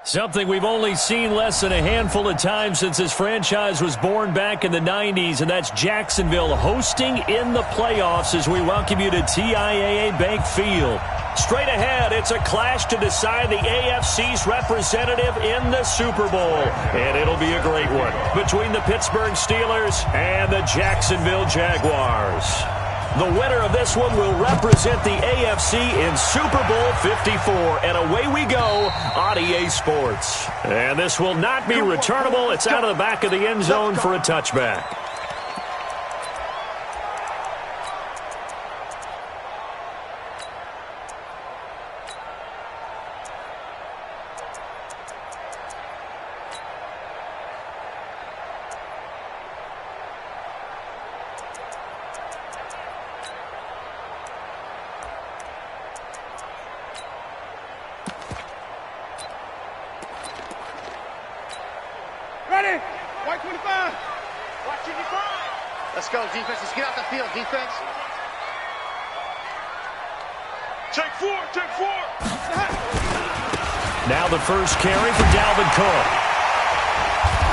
Something we've only seen less than a handful of times since this franchise was born back in the 90s, and that's Jacksonville hosting in the playoffs as we welcome you to TIAA Bank Field. Straight ahead, it's a clash to decide the AFC's representative in the Super Bowl, and it'll be a great one between the Pittsburgh Steelers and the Jacksonville Jaguars. The winner of this one will represent the AFC in Super Bowl 54. And away we go on EA Sports. And this will not be returnable. It's out of the back of the end zone for a touchback. Ready? White 25. White 25. Let's go, defense. Let's get out the field, defense. Take four. Now the first carry for Dalvin Cook.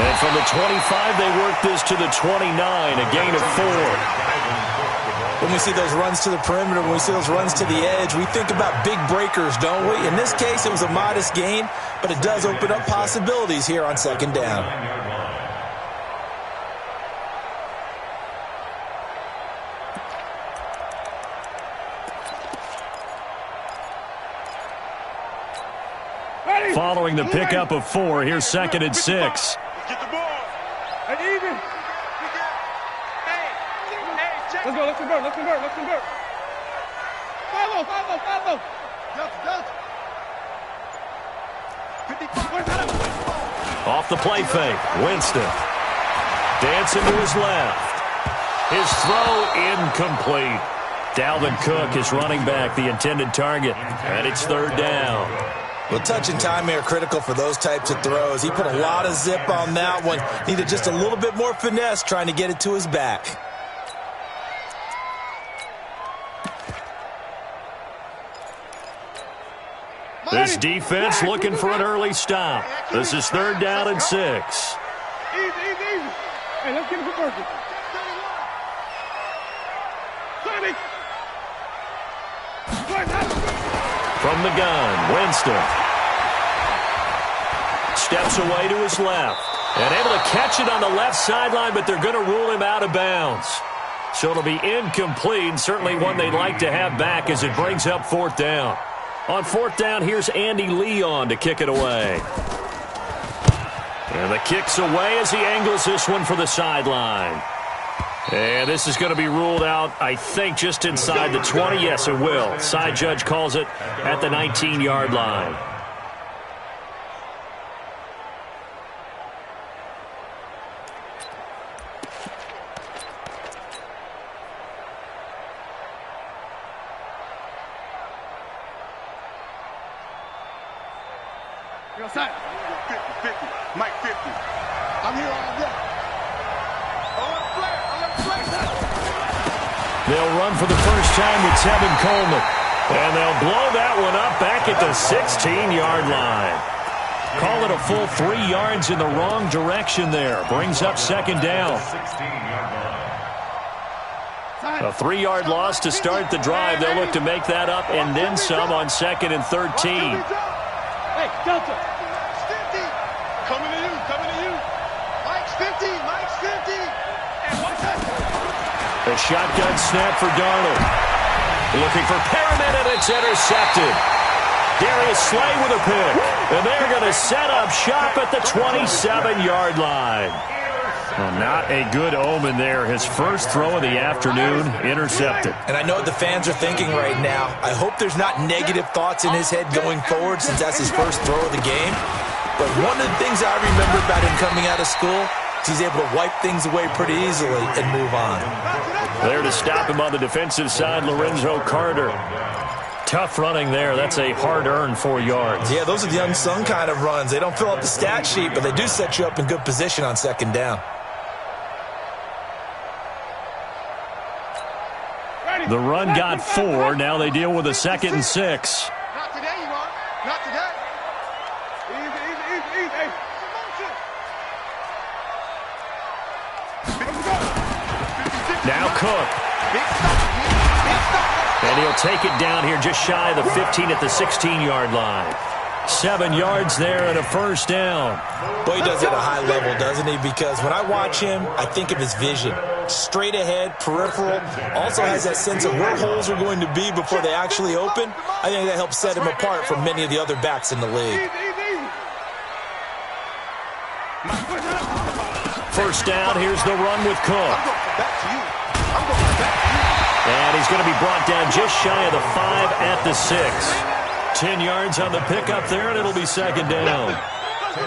And from the 25, they work this to the 29, a gain of 4. When we see those runs to the perimeter, when we see those runs to the edge, we think about big breakers, don't we? In this case, it was a modest gain, but it does open up possibilities here on second down. Following the pickup of 4, here's 2nd and 6. Get the ball. And even. Let's go. Let's convert. Follow. Off the play fake, Winston. Dancing to his left. His throw incomplete. Dalvin Cook is running back, the intended target, and it's 3rd down. Well, touch and timing are critical for those types of throws. He put a lot of zip on that one. Needed just a little bit more finesse trying to get it to his back. This defense looking for an early stop. This is 3rd down and 6. Easy. Hey, let's get it converted. 30. From the gun, Winston. Steps away to his left. And able to catch it on the left sideline, but they're going to rule him out of bounds. So it'll be incomplete, certainly one they'd like to have back as it brings up 4th down. On 4th down, here's Andy Leon to kick it away. And the kick's away as he angles this one for the sideline. And this is going to be ruled out, I think, just inside the 20. Yes, it will. Side judge calls it at the 19-yard line. You're outside. 50. Mike 50. I'm here all day. They'll run for the first time with Tevin Coleman. And they'll blow that one up back at the 16-yard line. Call it a full 3 yards in the wrong direction there. Brings up 2nd down. A 3-yard loss to start the drive. They'll look to make that up and then some on 2nd and 13. Hey, Delta. 50. Coming to you. Mike's 50. A shotgun snap for Darnold. Looking for Perriman, and it's intercepted. Darius Slay with a pick. And they're going to set up shop at the 27-yard line. Well, not a good omen there. His first throw of the afternoon, intercepted. And I know what the fans are thinking right now. I hope there's not negative thoughts in his head going forward since that's his first throw of the game. But one of the things I remember about him coming out of school is he's able to wipe things away pretty easily and move on. There to stop him on the defensive side, Lorenzo Carter. Tough running there. That's a hard-earned 4 yards. Yeah, those are the unsung kind of runs. They don't fill up the stat sheet, but they do set you up in good position on 2nd down. The run got 4. Now they deal with a 2nd and 6. Not today, you are. Not today. Easy. Cook. And he'll take it down here just shy of the 15 at the 16-yard line. 7 yards there and a first down. Boy, he does it at a high level, doesn't he? Because when I watch him, I think of his vision. Straight ahead, peripheral. Also has that sense of where holes are going to be before they actually open. I think that helps set him apart from many of the other backs in the league. First down, here's the run with Cook. And he's going to be brought down just shy of the 5 at the 6. 10 yards on the pickup there, and it'll be second down.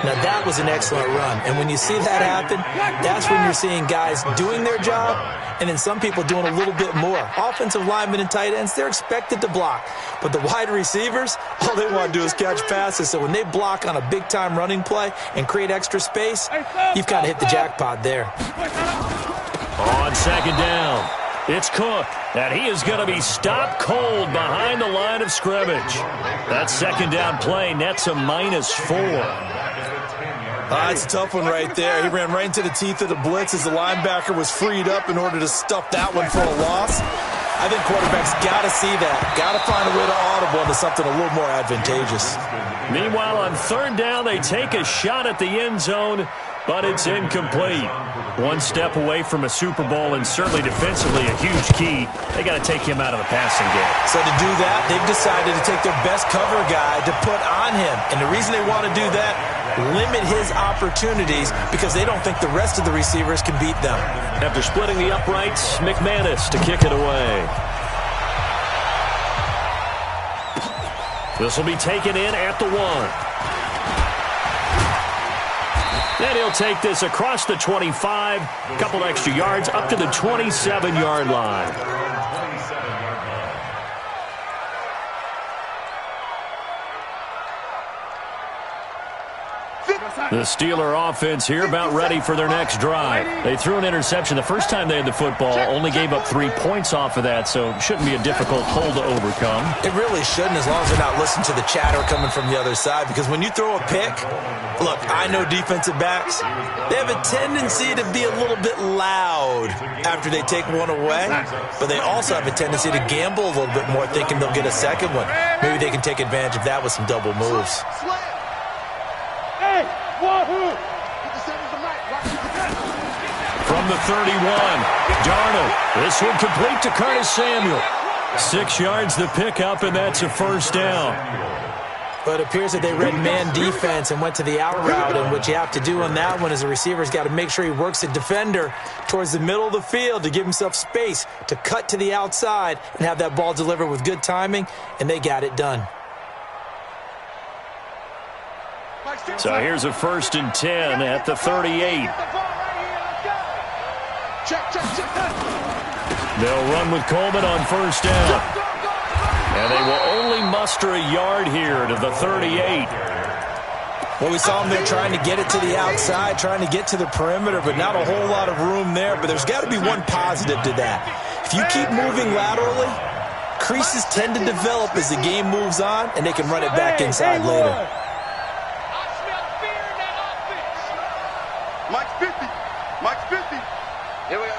Now, that was an excellent run. And when you see that happen, that's when you're seeing guys doing their job and then some people doing a little bit more. Offensive linemen and tight ends, they're expected to block. But the wide receivers, all they want to do is catch passes. So when they block on a big-time running play and create extra space, you've kind of hit the jackpot there. On second down, it's Cook, and he is going to be stopped cold behind the line of scrimmage. That second down play nets a -4. It's a tough one right there. He ran right into the teeth of the blitz as the linebacker was freed up in order to stuff that one for a loss. I think quarterbacks got to see that. Got to find a way to audible into something a little more advantageous. Meanwhile, on third down, they take a shot at the end zone, but it's incomplete. One step away from a Super Bowl, and certainly defensively a huge key. They got to take him out of the passing game. So to do that, they've decided to take their best cover guy to put on him. And the reason they want to do that, limit his opportunities because they don't think the rest of the receivers can beat them. After splitting the uprights, McManus to kick it away. This will be taken in at the 1. And he'll take this across the 25, a couple extra yards up to the 27-yard line. The Steeler offense here about ready for their next drive. They threw an interception the first time they had the football, only gave up 3 points off of that, so it shouldn't be a difficult hole to overcome. It really shouldn't, as long as they're not listening to the chatter coming from the other side, because when you throw a pick, look, I know defensive backs, they have a tendency to be a little bit loud after they take one away, but they also have a tendency to gamble a little bit more, thinking they'll get a second one. Maybe they can take advantage of that with some double moves. From the 31, Darnold. This one complete to Curtis Samuel. 6 yards the pickup, and that's a first down. But it appears that they read man defense and went to the out route, and what you have to do on that one is the receiver's got to make sure he works the defender towards the middle of the field to give himself space to cut to the outside and have that ball delivered with good timing, and they got it done. So here's a 1st and 10 at the 38. They'll run with Coleman on first down. And they will only muster a yard here to the 38. Well, we saw them there trying to get it to the outside, trying to get to the perimeter, but not a whole lot of room there. But there's got to be one positive to that. If you keep moving laterally, creases tend to develop as the game moves on, and they can run it back inside later. Mike's 50. Mike's 50. Here we go.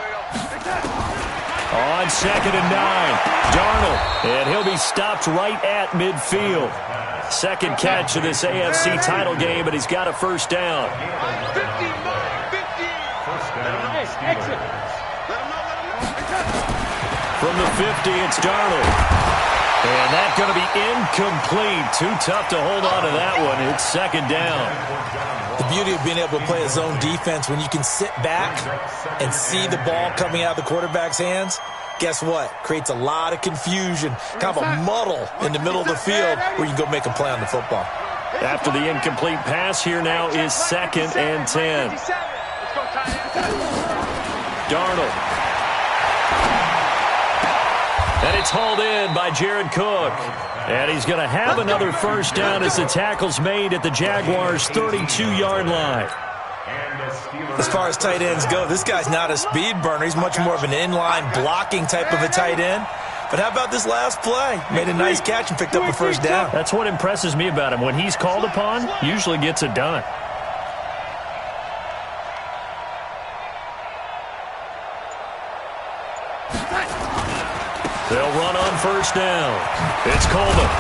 On 2nd and 9, Darnold, and he'll be stopped right at midfield. Second catch of this AFC title game, and he's got a first down. 50. From the 50, it's Darnold. And that's going to be incomplete. Too tough to hold on to that one. It's second down. The beauty of being able to play a zone defense, when you can sit back and see the ball coming out of the quarterback's hands, guess what? Creates a lot of confusion, kind of a muddle in the middle of the field where you can go make a play on the football. After the incomplete pass, here now is 2nd and 10. Darnold. And it's hauled in by Jared Cook. And he's going to have another first down as the tackle's made at the Jaguars' 32-yard line. As far as tight ends go, this guy's not a speed burner. He's much more of an inline blocking type of a tight end. But how about this last play? Made a nice catch and picked up a first down. That's what impresses me about him. When he's called upon, usually gets it done. on first down. It's Coleman.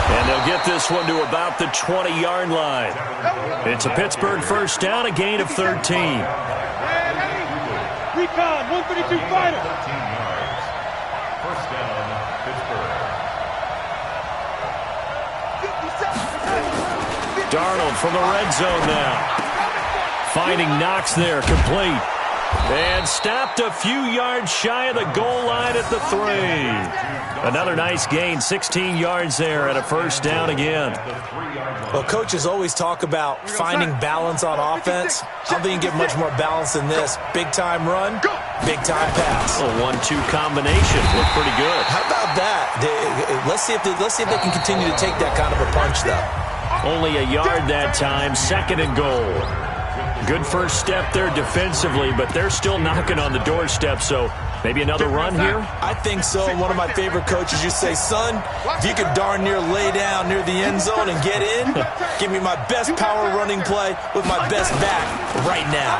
And they'll get this one to about the 20-yard line. It's a Pittsburgh first down, a gain of 13. Recon, 132 fighter. 13 yards. First down, Pittsburgh. Darnold from the red zone now. Finding Knox there, complete. And stopped a few yards shy of the goal line at the 3. Another nice gain, 16 yards there and a first down again. Well, coaches always talk about finding balance on offense. I don't think you get much more balance than this. Big-time run, big-time pass. A 1-2 combination. Looked pretty good. How about that? Let's see if they can continue to take that kind of a punch, though. Only a yard that time, second and goal. Good first step there defensively, but they're still knocking on the doorstep, so maybe another run here? I think so. One of my favorite coaches used to say, son, if you could darn near lay down near the end zone and get in, give me my best power running play with my best back right now.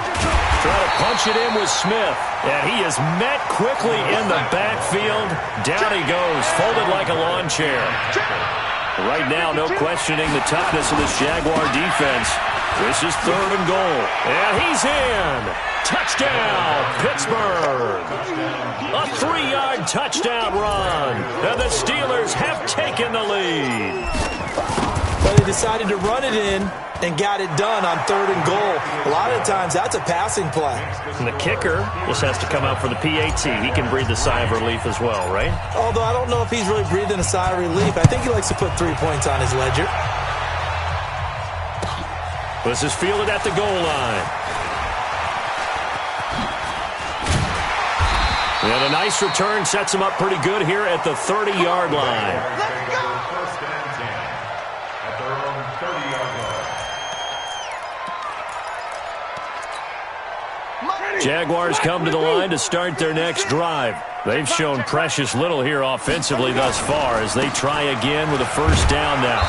Try to punch it in with Smith, and he is met quickly in the backfield. Down he goes, folded like a lawn chair. Right now, no questioning the toughness of this Jaguar defense. This is third and goal. And he's in. Touchdown, Pittsburgh. A 3-yard touchdown run. And the Steelers have taken the lead. Well, they decided to run it in and got it done on third and goal. A lot of times, that's a passing play. And the kicker just has to come out for the PAT. He can breathe a sigh of relief as well, right? Although I don't know if he's really breathing a sigh of relief. I think he likes to put 3 points on his ledger. This is fielded at the goal line. And a nice return sets him up pretty good here at the 30-yard line. First and 10 at their own 30-yard line. Jaguars come to the line to start their next drive. They've shown precious little here offensively thus far as they try again with a first down now.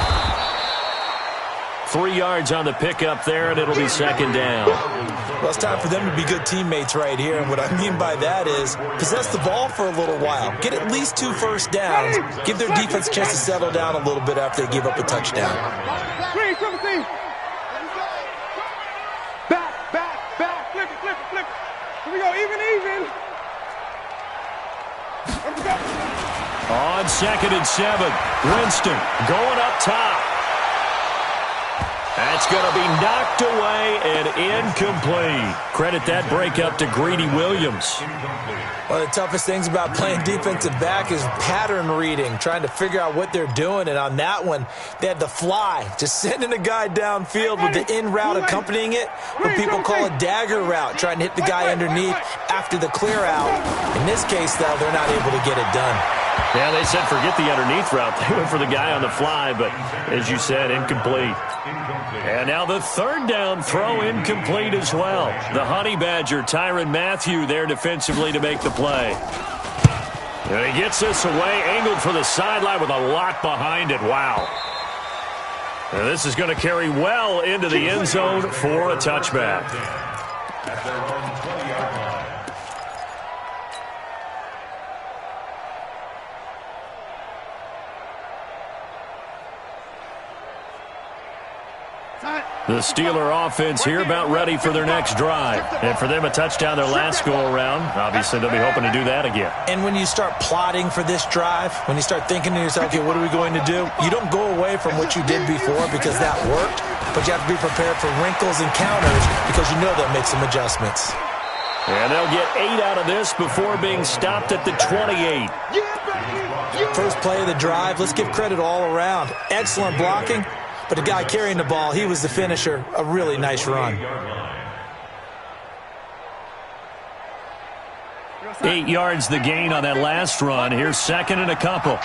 3 yards on the pickup there, and it'll be second down. Well, it's time for them to be good teammates right here, and what I mean by that is possess the ball for a little while. Get at least 2 first downs. Give their defense a chance to settle down a little bit after they give up a touchdown. Back, flip it. Here we go, even. On 2nd and 7, Winston going up top. That's going to be knocked away and incomplete. Credit that breakup to Greedy Williams. One of the toughest things about playing defensive back is pattern reading, trying to figure out what they're doing. And on that one, they had the fly, just sending a guy downfield with the in route accompanying it, what people call a dagger route, trying to hit the guy underneath after the clear out. In this case, though, they're not able to get it done. Yeah, they said forget the underneath route. They went for the guy on the fly, but as you said, incomplete. And now the third down throw incomplete as well. The Honey Badger, Tyrann Mathieu, there defensively to make the play. And he gets this away, angled for the sideline with a lot behind it. Wow. And this is going to carry well into the end zone for a touchback. At their own 20-yard line. The Steeler offense here about ready for their next drive. And for them, a touchdown their last go-around. Obviously, they'll be hoping to do that again. And when you start plotting for this drive, when you start thinking to yourself, okay, what are we going to do? You don't go away from what you did before because that worked, but you have to be prepared for wrinkles and counters because you know they'll make some adjustments. And they'll get 8 out of this before being stopped at the 28. First play of the drive, let's give credit all around. Excellent blocking. But the guy carrying the ball, he was the finisher. A really nice run. 8 yards the gain on that last run. Here's second and a couple.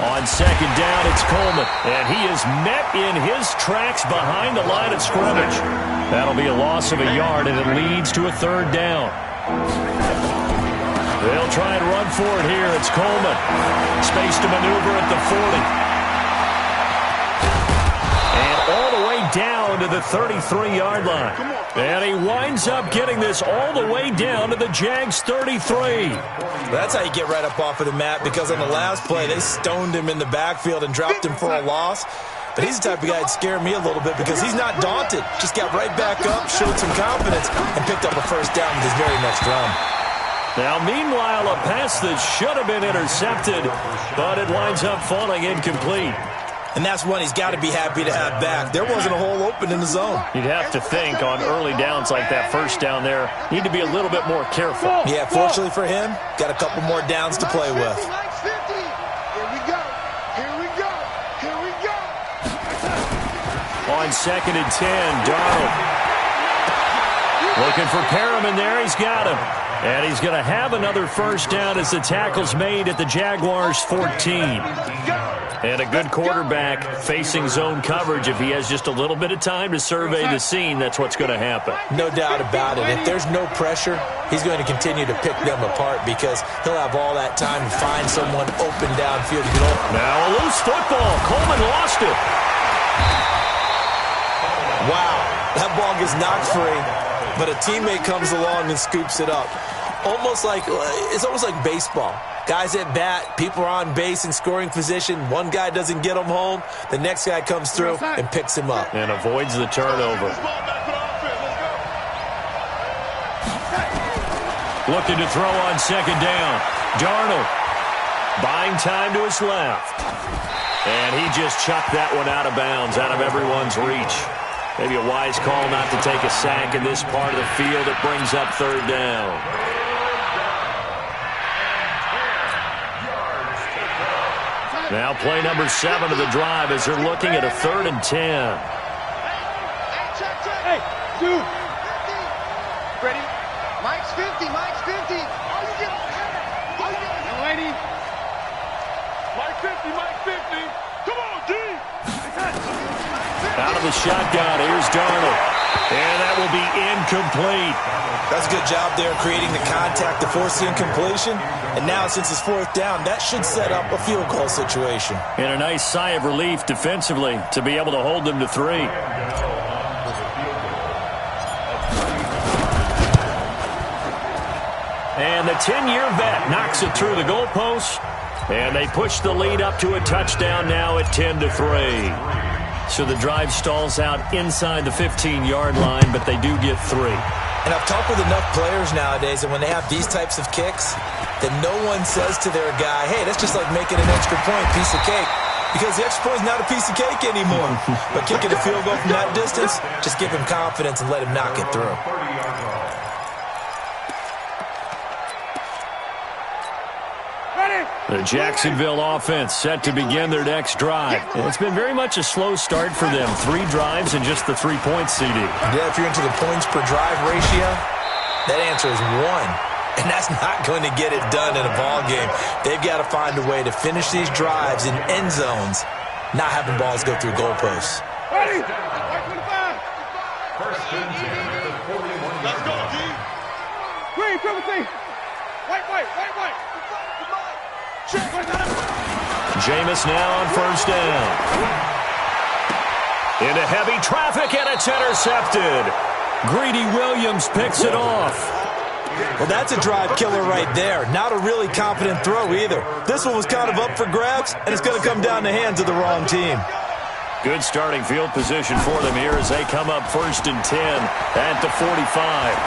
On second down, it's Coleman. And he is met in his tracks behind the line of scrimmage. That'll be a loss of a yard, and it leads to a third down. They'll try and run for it here. It's Coleman. Space to maneuver at the 40. And all the way down to the 33-yard line. And he winds up getting this all the way down to the Jags 33. That's how you get right up off of the mat, because on the last play, they stoned him in the backfield and dropped him for a loss. But he's the type of guy that scared me a little bit because he's not daunted. Just got right back up, showed some confidence, and picked up a first down with his very next run. Now, meanwhile, a pass that should have been intercepted, but it winds up falling incomplete. And that's one he's got to be happy to have back. There wasn't a hole open in the zone. You'd have to think on early downs like that first down there, need to be a little bit more careful. Yeah, fortunately for him, got a couple more downs to play with. On 2nd and 10, Darnold. Looking for Perriman there. He's got him. And he's going to have another first down as the tackle's made at the Jaguars' 14. And a good quarterback facing zone coverage. If he has just a little bit of time to survey the scene, that's what's going to happen. No doubt about it. If there's no pressure, he's going to continue to pick them apart because he'll have all that time to find someone open downfield to get open. Now a loose football. Coleman lost it. Wow, that ball gets knocked free, but a teammate comes along and scoops it up. It's almost like baseball. Guys at bat, people are on base in scoring position. One guy doesn't get him home. The next guy comes through and picks him up. And avoids the turnover. Looking to throw on 2nd down. Darnold buying time to his left. And he just chucked that one out of bounds, out of everyone's reach. Maybe a wise call not to take a sack in this part of the field. It brings up 3rd down. Now play number 7 of the drive as they're looking at a 3rd and 10. Hey, dude. Ready? Mike's 50. Mike's 50. Young lady. Mike 50. Mike 50. Come on, D. Out of the shotgun, here's Darnold. And that will be incomplete. That's a good job there creating the contact to force the incompletion. And now, since it's 4th down, that should set up a field goal situation. And a nice sigh of relief defensively to be able to hold them to 3. And the 10-year vet knocks it through the goalpost. And they push the lead up to a touchdown now at 10-3. So the drive stalls out inside the 15-yard line, but they do get 3. And I've talked with enough players nowadays that when they have these types of kicks, that no one says to their guy, hey, that's just like making an extra point, piece of cake. Because the extra point is not a piece of cake anymore. But kicking a field goal from that distance, just give him confidence and let him knock it through. The Jacksonville offense set to begin their next drive. It's been very much a slow start for them. 3 drives and just the 3 points, CD. Yeah, if you're into the points per drive ratio, that answer is 1. And that's not going to get it done in a ball game. They've got to find a way to finish these drives in end zones, not having balls go through goalposts. Ready? First and 10 at the 41. Let's go, D. Green, triple T. White. Jameis now on 1st down. Into heavy traffic, and it's intercepted. Greedy Williams picks it off. Well, that's a drive killer right there. Not a really confident throw either. This one was kind of up for grabs, and it's going to come down the hands of the wrong team. Good starting field position for them here as they come up 1st and 10 at the 45.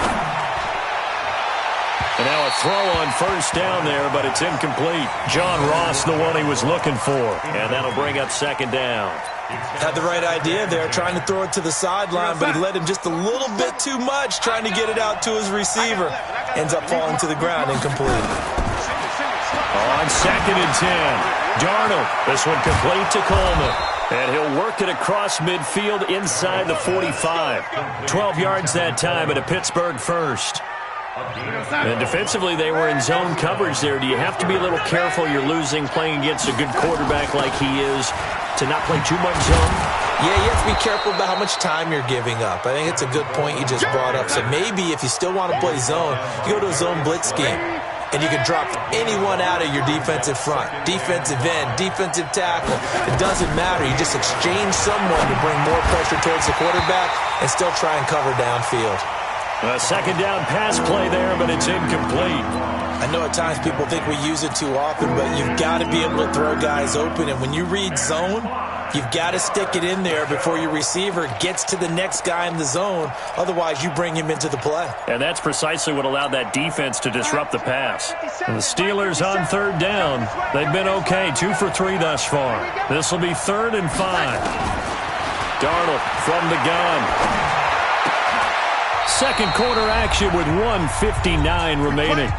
And now a throw on 1st down there, but it's incomplete. John Ross, the one he was looking for. And that'll bring up 2nd down. Had the right idea there, trying to throw it to the sideline, but he led him just a little bit too much, trying to get it out to his receiver. Ends up falling to the ground, incomplete. On 2nd and 10, Darnold. This one complete to Coleman. And he'll work it across midfield inside the 45. 12 yards that time at a Pittsburgh first. And defensively, they were in zone coverage there. Do you have to be a little careful? You're losing playing against a good quarterback like he is to not play too much zone? Yeah, you have to be careful about how much time you're giving up. I think it's a good point you just brought up. So maybe if you still want to play zone, you go to a zone blitz scheme. and you can drop anyone out of your defensive front. Defensive end, defensive tackle. It doesn't matter. You just exchange someone to bring more pressure towards the quarterback and still try and cover downfield. A second down pass play there, but it's incomplete. I know at times people think we use it too often, but you've got to be able to throw guys open. And when you read zone, you've got to stick it in there before your receiver gets to the next guy in the zone. Otherwise, you bring him into the play. And that's precisely what allowed that defense to disrupt the pass. And the Steelers on third down. They've been okay, 2 for 3 thus far. This will be 3rd and 5. Darnold from the gun. Second quarter action with 1:59 remaining.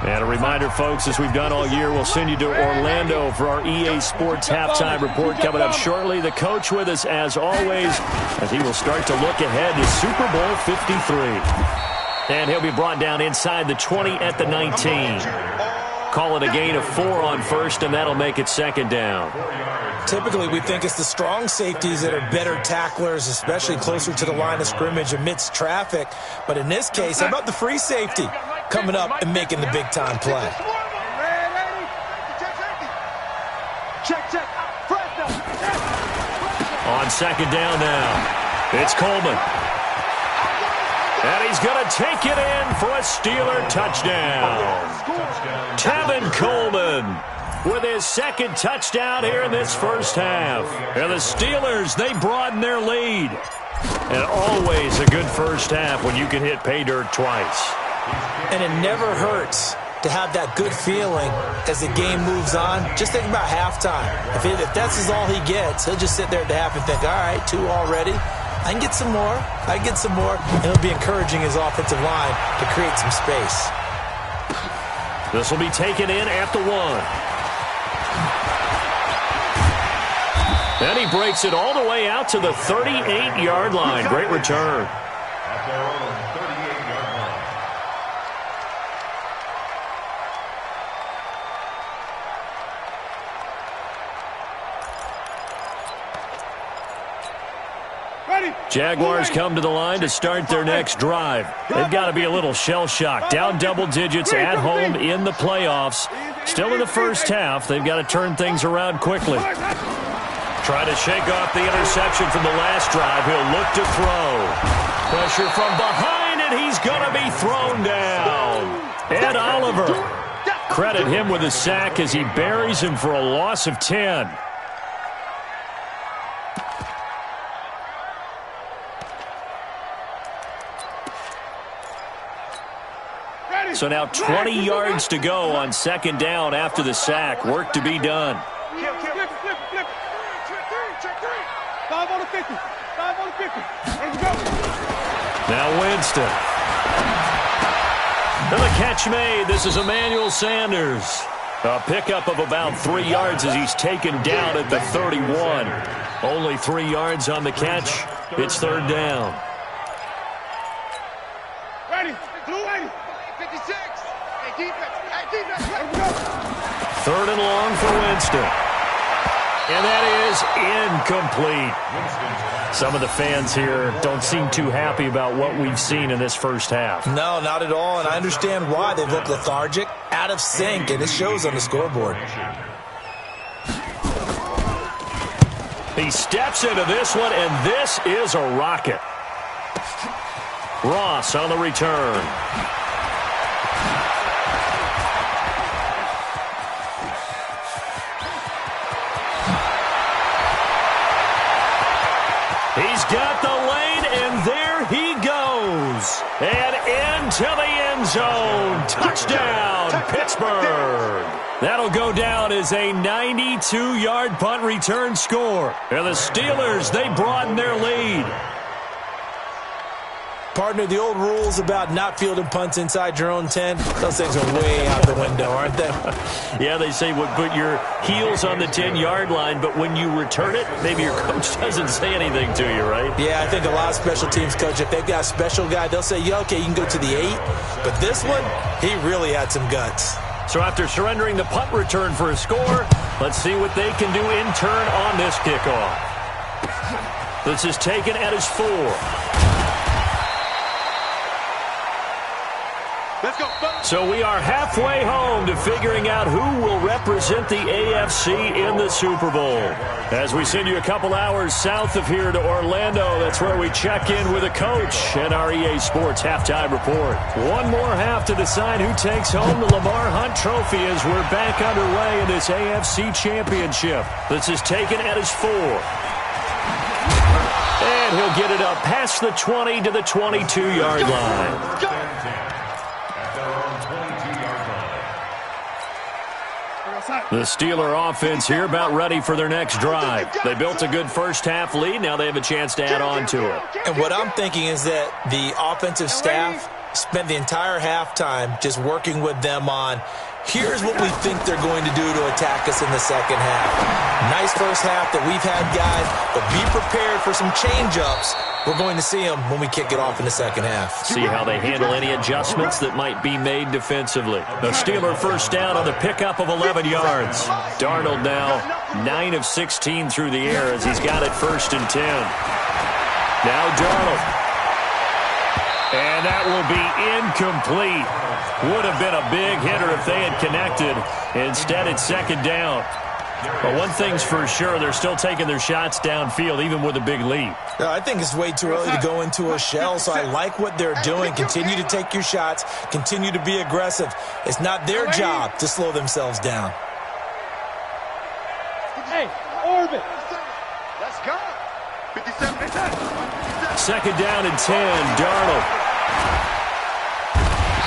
And a reminder, folks, as we've done all year, we'll send you to Orlando for our EA Sports halftime report coming up shortly. The coach with us, as always, as he will start to look ahead to Super Bowl 53. And he'll be brought down inside the 20 at the 19. Call it a gain of 4 on first, and that'll make it 2nd down. Typically, we think it's the strong safeties that are better tacklers, especially closer to the line of scrimmage amidst traffic. But in this case, how about the free safety coming up and making the big-time play? On 2nd down now, it's Coleman. And he's going to take it in for a Steeler touchdown. Tevin Coleman with his 2nd touchdown here in this first half. And the Steelers, they broaden their lead. And always a good first half when you can hit pay dirt twice. And it never hurts to have that good feeling as the game moves on. Just think about halftime. If that's all he gets, he'll just sit there at the half and think, all right, 2 already. I can get some more. I can get some more. And he'll be encouraging his offensive line to create some space. This will be taken in at the 1. Then he breaks it all the way out to the 38-yard line. Great return. At their own 38-yard line. Jaguars come to the line to start their next drive. They've got to be a little shell-shocked. Down double digits at home in the playoffs. Still in the first half. They've got to turn things around quickly. Trying to shake off the interception from the last drive. He'll look to throw. Pressure from behind, and he's going to be thrown down. Ed Oliver. Credit him with a sack as he buries him for a loss of 10. So now 20 yards to go on 2nd down after the sack. Work to be done. Now Winston. And the catch made. This is Emmanuel Sanders. A pickup of about 3 yards as he's taken down at the 31. Only 3 yards on the catch. It's 3rd down. Ready. Blue 80. 56. Hey, defense. 3rd and long for Winston. And that is incomplete. Some of the fans here don't seem too happy about what we've seen in this first half. No, not at all, and I understand why. They've looked lethargic, out of sync, and it shows on the scoreboard. He steps into this one, and this is a rocket. Ross on the return. He's got the lane, and there he goes. And into the end zone. Touchdown, Pittsburgh. That'll go down as a 92-yard punt return score. And the Steelers, they broaden their lead. Partner, the old rules about not fielding punts inside your own 10, those things are way out the window, aren't they? Yeah, they say put your heels on the 10-yard line, but when you return it, maybe your coach doesn't say anything to you, right? Yeah, I think a lot of special teams coach, if they've got a special guy, they'll say, yeah, okay, you can go to the 8. But this one, he really had some guts. So after surrendering the punt return for a score, let's see what they can do in turn on this kickoff. This is taken at his 4. So we are halfway home to figuring out who will represent the AFC in the Super Bowl. As we send you a couple hours south of here to Orlando, that's where we check in with a coach and our EA Sports halftime report. One more half to decide who takes home the Lamar Hunt Trophy as we're back underway in this AFC Championship. This is taken at his 4. And he'll get it up past the 20 to the 22-yard line. The Steeler offense here about ready for their next drive. They built a good first-half lead. Now they have a chance to add on to it. And what I'm thinking is that the offensive staff spent the entire halftime just working with them on, here's what we think they're going to do to attack us in the second half. Nice first half that we've had, guys, but be prepared for some change-ups. We're going to see them when we kick it off in the second half. See how they handle any adjustments that might be made defensively. The Steeler first down on the pickup of 11 yards. Darnold now 9 of 16 through the air as he's got it 1st and 10. Now Darnold. And that will be incomplete. Would have been a big hitter if they had connected. Instead, it's 2nd down. But one thing's for sure, they're still taking their shots downfield, even with a big lead. I think it's way too early to go into a shell, so I like what they're doing. Continue to take your shots. Continue to be aggressive. It's not their job to slow themselves down. Hey, orbit. Let's go. 57. 2nd down and 10, Darnold.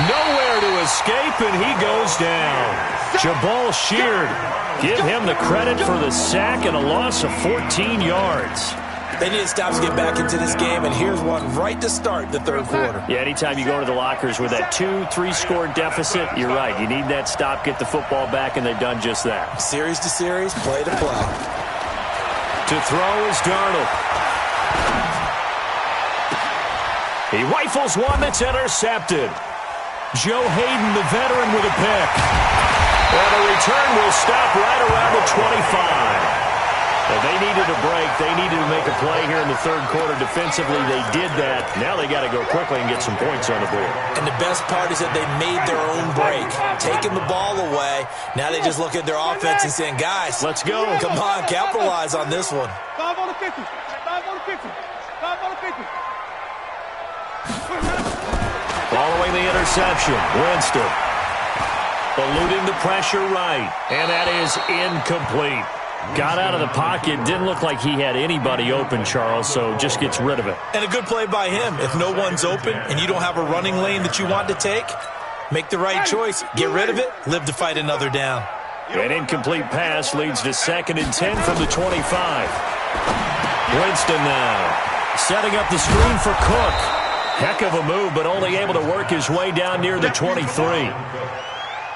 Nowhere to escape, and he goes down. Jabal Sheard. Give him the credit for the sack and a loss of 14 yards. They need to stop to get back into this game, and here's one right to start the 3rd quarter. Yeah, anytime you go to the lockers with that 2-3 score deficit, you're right. You need that stop, get the football back, and they've done just that. Series to series, play to play. To throw is Darnold. He rifles one that's intercepted. Joe Hayden, the veteran, with a pick. Well, the return will stop right around the 25. They needed a break. They needed to make a play here in the 3rd quarter. Defensively, they did that. Now they got to go quickly and get some points on the board. And the best part is that they made their own break. Taking the ball away. Now they just look at their offense and saying, guys, let's go. Come on, capitalize on this one. 5 on the 50. 5 on the 50. 5 on the 50. Following the interception, Winston. Eluding the pressure right. And that is incomplete. Got out of the pocket. Didn't look like he had anybody open, Charles, so just gets rid of it. And a good play by him. If no one's open and you don't have a running lane that you want to take, make the right choice. Get rid of it. Live to fight another down. An incomplete pass leads to 2nd and 10 from the 25. Winston now setting up the screen for Cook. Heck of a move, but only able to work his way down near the 23.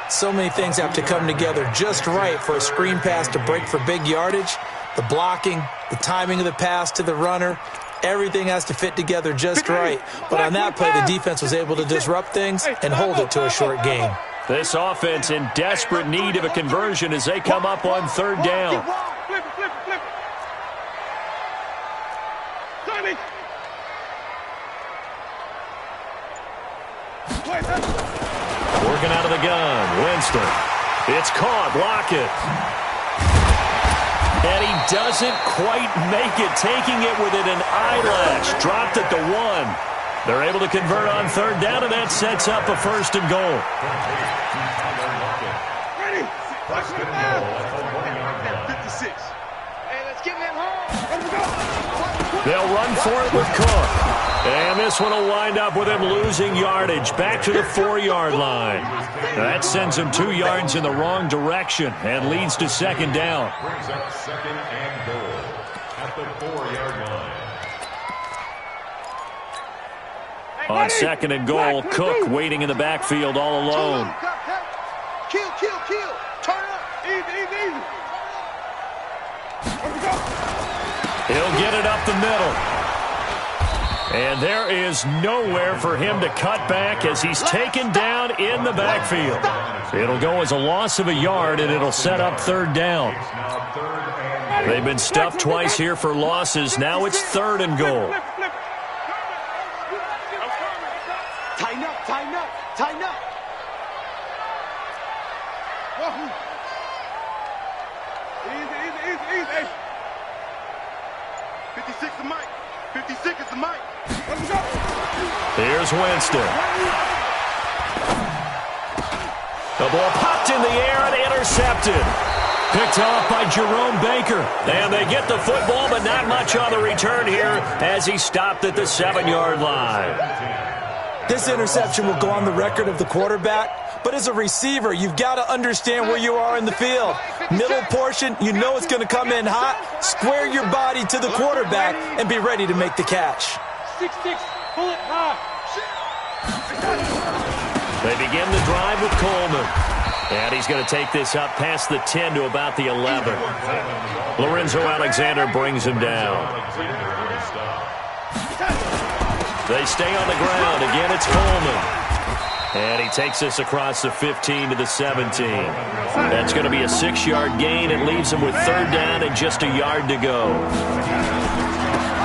So many things have to come together just right for a screen pass to break for big yardage. The blocking, the timing of the pass to the runner, everything has to fit together just right. But on that play, the defense was able to disrupt things and hold it to a short game. This offense in desperate need of a conversion as they come up on 3rd down. Flip it. Tommy. Working out of the gun, Winston. It's caught, Lockett. And he doesn't quite make it, taking it within an eyelash. Dropped at the 1. They're able to convert on 3rd down, and that sets up a 1st and goal. Ready. 56. Hey, let's get them home. They'll run for it with Cook. And this one will wind up with him losing yardage back to the 4-yard line. That sends him 2 yards in the wrong direction and leads to 2nd down. Brings up 2nd and goal at the 4-yard line. On 2nd and goal, Cook waiting in the backfield all alone. Kill. Turn up. Easy. He'll get it up the middle. And there is nowhere for him to cut back as he's taken down in the backfield. It'll go as a loss of a yard, and it'll set up 3rd down. They've been stuffed twice here for losses. Now it's 3rd and goal. Tighten up. Easy. 56 is the mic. 56 is the mic. Let's go. Here's Winston. The ball popped in the air and intercepted. Picked off by Jerome Baker. And they get the football, but not much on the return here as he stopped at the 7-yard line. This interception will go on the record of the quarterback, but as a receiver, you've got to understand where you are in the field. Middle portion, you know it's going to come in hot. Square your body to the quarterback and be ready to make the catch. 6-6, pull it high. They begin the drive with Coleman. And he's going to take this up past the 10 to about the 11. Lorenzo Alexander brings him down. They stay on the ground. Again, it's Coleman. And he takes this across the 15 to the 17. That's going to be a 6-yard gain. It leaves him with third down and just a yard to go.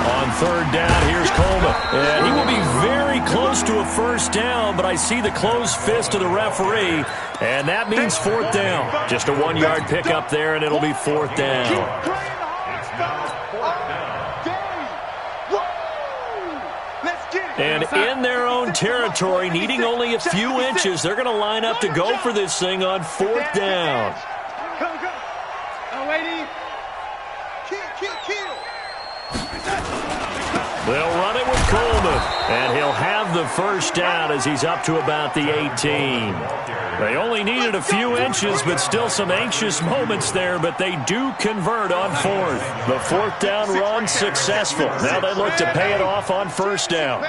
On third down, here's Coleman. And he will be very close to a first down, but I see the closed fist of the referee, and that means fourth down. Just a 1-yard pickup there, and it'll be fourth down. And in their own territory, needing only a few inches, they're going to line up to go for this thing on fourth down. They'll run it with Coleman, and he'll have the first down as he's up to about the 18. They only needed a few inches, but still some anxious moments there, but they do convert on fourth. The fourth down run successful. Now they look to pay it off on first down.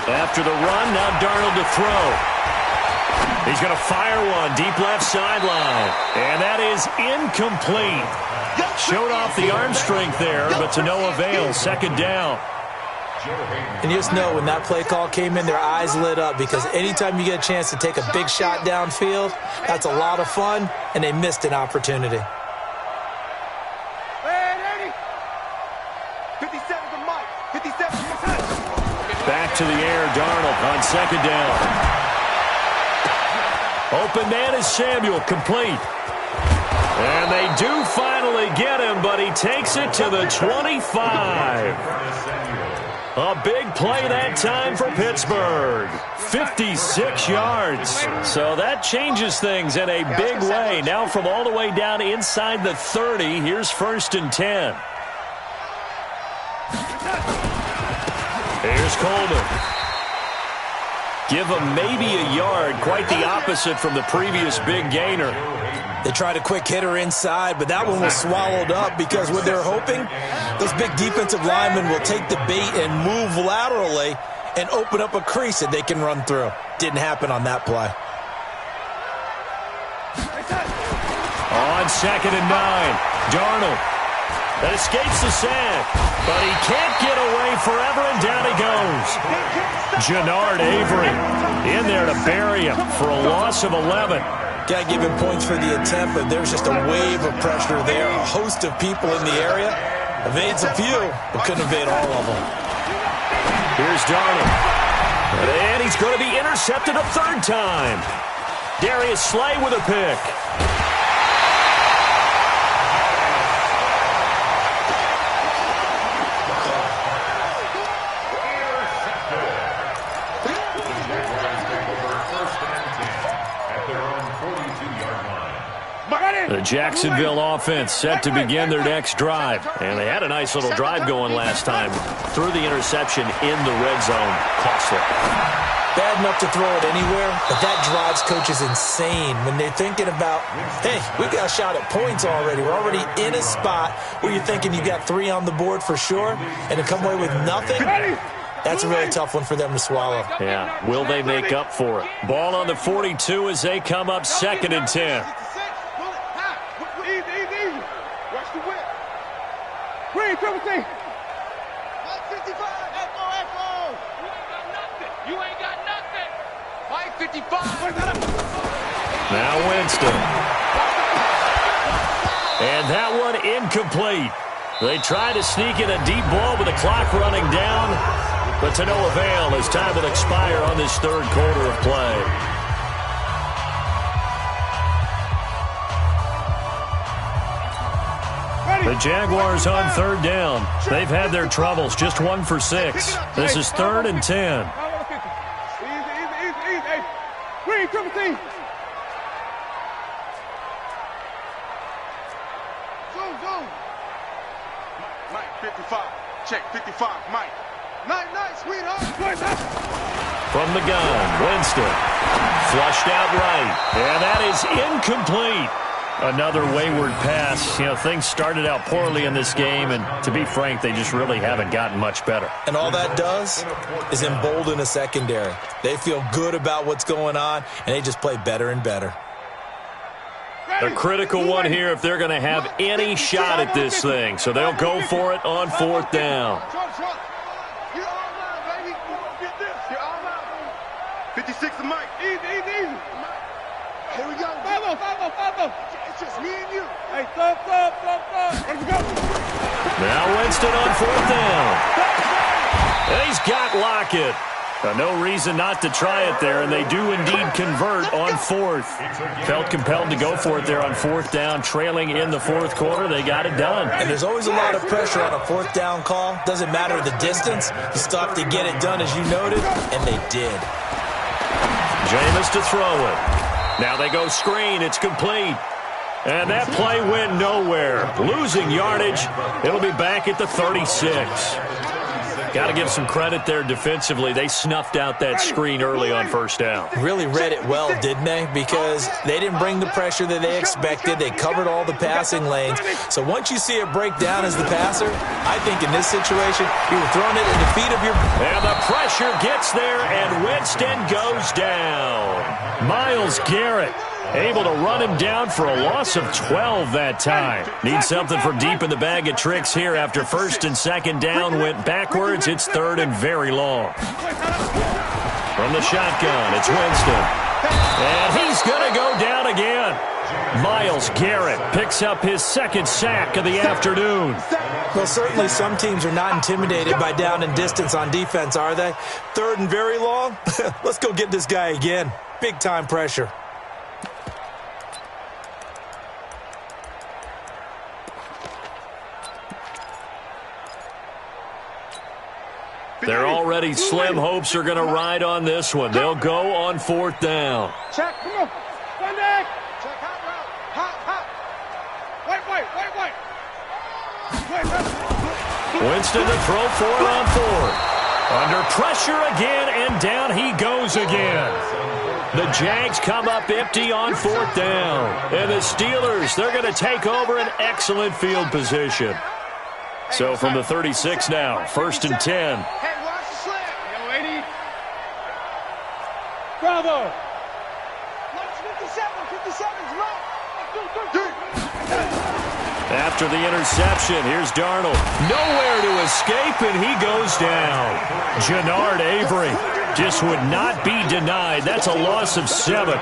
After the run, now Darnold to throw. He's going to fire one deep left sideline, and that is incomplete. Showed off the arm strength there, but to no avail. Second down. And you just know when that play call came in, their eyes lit up, because anytime you get a chance to take a big shot downfield, that's a lot of fun, and they missed an opportunity. 57 to Mike. 57. Back to the air, Darnold on second down. Open man is Samuel, complete. And they do finally get him, but he takes it to the 25. A big play that time for Pittsburgh. 56 yards. So that changes things in a big way. Now from all the way down inside the 30, here's first and 10. Here's Coleman. Give him maybe a yard, quite the opposite from the previous big gainer. They tried a quick hitter inside, but that one was swallowed up because what they're hoping, those big defensive linemen will take the bait and move laterally and open up a crease that they can run through. Didn't happen on that play. On second and 9, Darnold. That escapes the sack, but he can't get away forever, and down he goes. Jannard Avery in there to bury him for a loss of 11. Got to give him points for the attempt, but there's just a wave of pressure there. A host of people in the area. Evades a few, but couldn't evade all of them. Here's Darnold. And he's going to be intercepted a third time. Darius Slay with a pick. The Jacksonville offense set to begin their next drive. And they had a nice little drive going last time. Threw the interception in the red zone. Costly. Bad enough to throw it anywhere, but that drives coaches insane when they're thinking about, hey, we got a shot at points already. We're already in a spot where you're thinking you got 3 on the board for sure, and to come away with nothing, that's a really tough one for them to swallow. Yeah, will they make up for it? Ball on the 42 as they come up second and 10. Green, triple T. 55. Echo. You ain't got nothing. 555. Now Winston. And that one incomplete. They try to sneak in a deep ball with the clock running down, but to no avail as time will expire on this third quarter of play. The Jaguars on third down. They've had their troubles, just 1 for 6. This is 3rd and 10. Green, triple team. Zoom. Mike, 55. Check, 55. Mike. Nice, sweetheart. From the gun, Winston. Flushed out right. And that is incomplete. Another wayward pass. You know, things started out poorly in this game, and to be frank, they just really haven't gotten much better. And all that does is embolden a secondary. They feel good about what's going on, and they just play better and better. A critical one here if they're going to have any shot at this thing. So they'll go for it on 4th down. 56 to Mike. Easy. Here we go. 5-0. It's just me and you. Hey, stop. Let's go. Now Winston on 4th down. And he's got Lockett. No reason not to try it there, and they do indeed convert on 4th. Felt compelled to go for it there on 4th down, trailing in the 4th quarter. They got it done. And there's always a lot of pressure on a 4th down call. Doesn't matter the distance. You still have to get it done, as you noted, and they did. Jameis to throw it. Now they go screen. It's complete. And that play went nowhere. Losing yardage. It'll be back at the 36. Got to give some credit there defensively. They snuffed out that screen early on 1st down. Really read it well, didn't they? Because they didn't bring the pressure that they expected. They covered all the passing lanes. So once you see it break down as the passer, I think in this situation, you were throwing it in the feet of your... And the pressure gets there, and Winston goes down. Myles Garrett able to run him down for a loss of 12 that time. Need something from deep in the bag of tricks here after 1st and 2nd down went backwards. It's 3rd and very long. From the shotgun, it's Winston. And he's going to go down again. Myles Garrett picks up his 2nd sack of the afternoon. Well, certainly some teams are not intimidated by down and distance on defense, are they? 3rd and very long? Let's go get this guy again. Big time pressure. They're already slim hopes are going to ride on this one. They'll go on 4th down. Check, come on. Sunday. Check, hot route. Hot. Winston to throw for it on 4th. Under pressure again, and down he goes again. The Jags come up empty on 4th down. And the Steelers, they're going to take over an excellent field position. So from the 36 now, 1st and 10. Hey, watch the slip. Yo, 80. Bravo. Watch 57's right. After the interception, here's Darnold. Nowhere to escape, and he goes down. Jannard Avery just would not be denied. That's a loss of 7.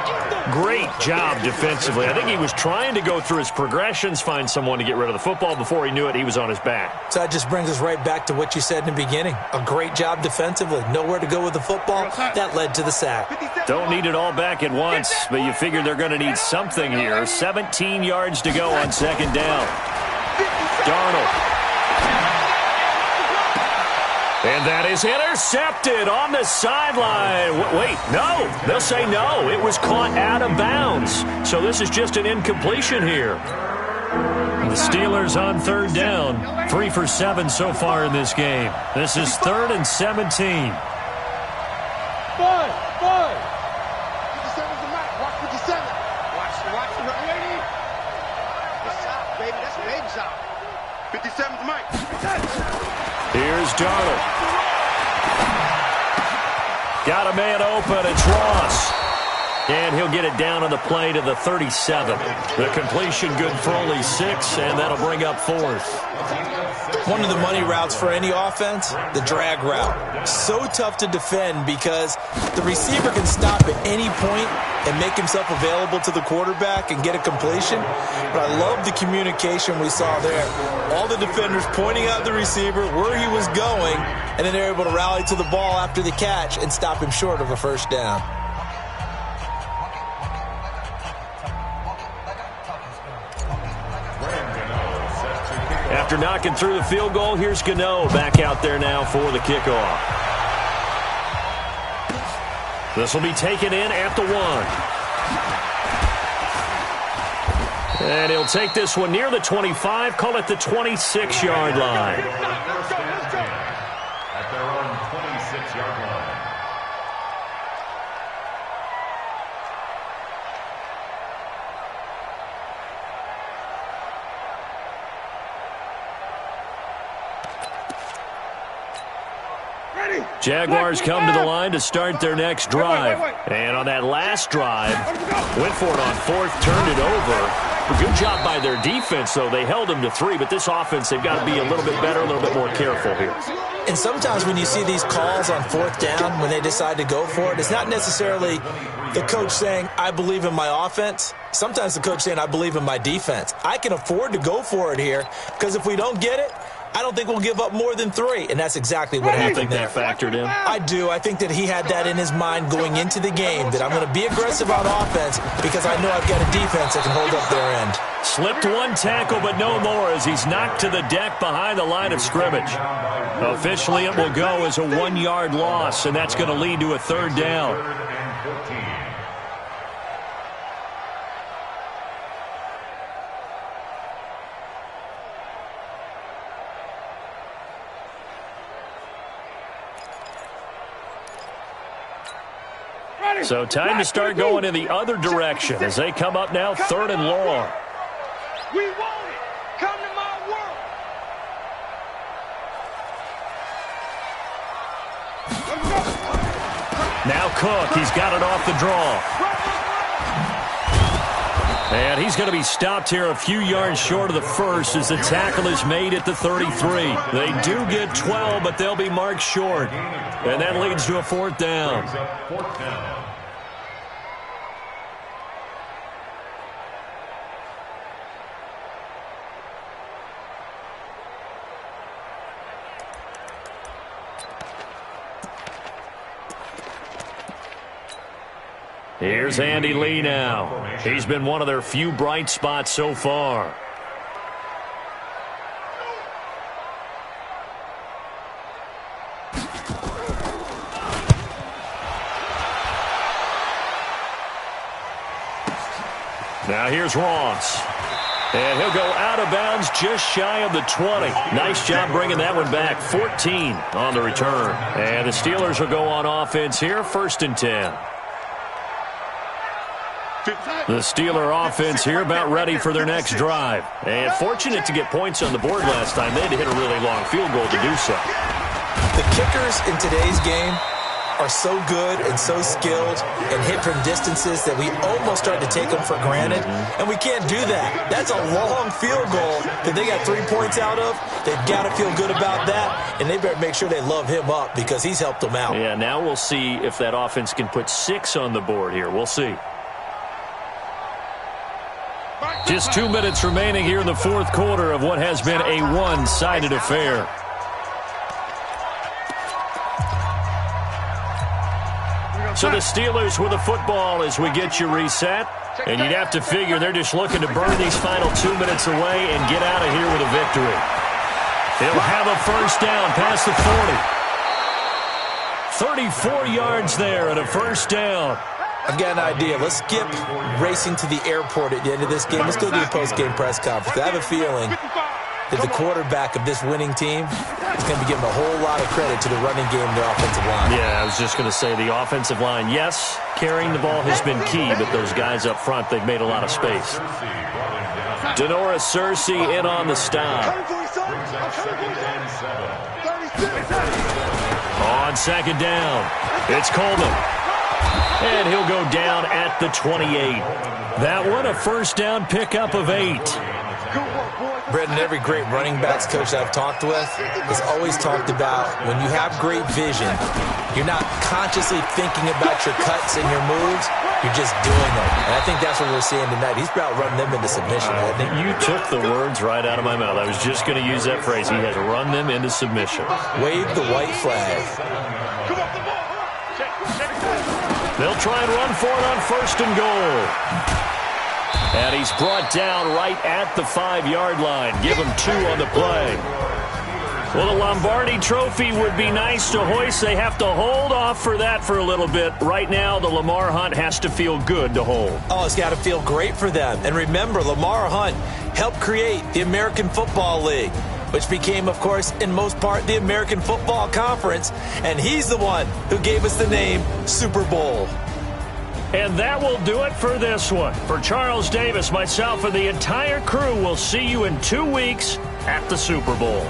Great job defensively. I think he was trying to go through his progressions, find someone to get rid of the football. Before he knew it, he was on his back. So that just brings us right back to what you said in the beginning. A great job defensively. Nowhere to go with the football. That led to the sack. Don't need it all back at once, but you figure they're going to need something here. 17 yards to go on 2nd down. Darnold. And that is intercepted on the sideline. Wait, no. They'll say no. It was caught out of bounds. So this is just an incompletion here. The Steelers on 3rd down. 3 for 7 so far in this game. This is 3rd and 17. 57's the mic. Watch 57. Watch the lady. That's out, baby. That's baby shot. 57's the mic. Here's Darnold. Got a man open. It's Ross. And he'll get it down on the play to the 37. The completion good for only 6, and that'll bring up 4th. One of the money routes for any offense, the drag route. So tough to defend because the receiver can stop at any point and make himself available to the quarterback and get a completion. But I love the communication we saw there. All the defenders pointing out the receiver, where he was going, and then they're able to rally to the ball after the catch and stop him short of a 1st down. Set to kick After knocking through the field goal, here's Gano back out there now for the kickoff. This will be taken in at the 1. And he'll take this one near the 25, call it the 26-yard line. At their own 26-yard line. Jaguars come to the line to start their next drive. And on that last drive, went for it on fourth, turned it over. Good job by their defense, though. They held them to 3, but this offense, they've got to be a little bit better, a little bit more careful here. And sometimes when you see these calls on fourth down, when they decide to go for it, it's not necessarily the coach saying, I believe in my offense. Sometimes the coach saying, I believe in my defense. I can afford to go for it here because if we don't get it, I don't think we'll give up more than 3, and that's exactly what happened. You think that factored in? I do. I think that he had that in his mind going into the game, that I'm going to be aggressive on offense because I know I've got a defense that can hold up their end. Slipped one tackle, but no more as he's knocked to the deck behind the line of scrimmage. Officially, it will go as a 1-yard loss, and that's going to lead to a third down. So time to start going in the other direction as they come up now, 3rd and long. We want it. Come to my world. Now Cook, he's got it off the draw. And he's going to be stopped here a few yards short of the first as the tackle is made at the 33. They do get 12, but they'll be marked short. And that leads to a 4th down. Here's Andy Lee now. He's been one of their few bright spots so far. Now here's Ross. And he'll go out of bounds just shy of the 20. Nice job bringing that one back. 14 on the return. And the Steelers will go on offense here, 1st and 10. The Steeler offense here about ready for their next drive. And fortunate to get points on the board last time. They had to hit a really long field goal to do so. The kickers in today's game are so good and so skilled and hit from distances that we almost start to take them for granted, and we can't do that. That's a long field goal that they got 3 points out of. They've got to feel good about that, and they better make sure they love him up because he's helped them out. Yeah, now we'll see if that offense can put 6 on the board here. We'll see. Just 2 minutes remaining here in the 4th quarter of what has been a one-sided affair. So the Steelers with the football as we get you reset. And you'd have to figure they're just looking to burn these final 2 minutes away and get out of here with a victory. He'll have a first down past the 40. 34 yards there and a first down. I've got an idea. Let's skip racing to the airport at the end of this game. Let's go do a post-game press conference. I have a feeling that the quarterback of this winning team is going to be giving a whole lot of credit to the running game and the offensive line. Yeah, I was just going to say the offensive line, yes, carrying the ball has been key, but those guys up front, they've made a lot of space. Denoris Searcy in on the stop. On 2nd down, it's Coleman. And he'll go down at the 28. That one, a first down pickup of 8. Brendan, every great running backs coach I've talked with has always talked about when you have great vision, you're not consciously thinking about your cuts and your moves, you're just doing them. And I think that's what we're seeing tonight. He's about running them into submission. I think you took the words right out of my mouth. I was just going to use that phrase. He has run them into submission. Wave the white flag. They'll try and run for it on 1st and goal. And he's brought down right at the 5-yard line. Give him 2 on the play. Well, the Lombardi Trophy would be nice to hoist. They have to hold off for that for a little bit. Right now, the Lamar Hunt has to feel good to hold. Oh, it's got to feel great for them. And remember, Lamar Hunt helped create the American Football League, which became, of course, in most part, the American Football Conference. And he's the one who gave us the name Super Bowl. And that will do it for this one. For Charles Davis, myself, and the entire crew, we'll see you in 2 weeks at the Super Bowl.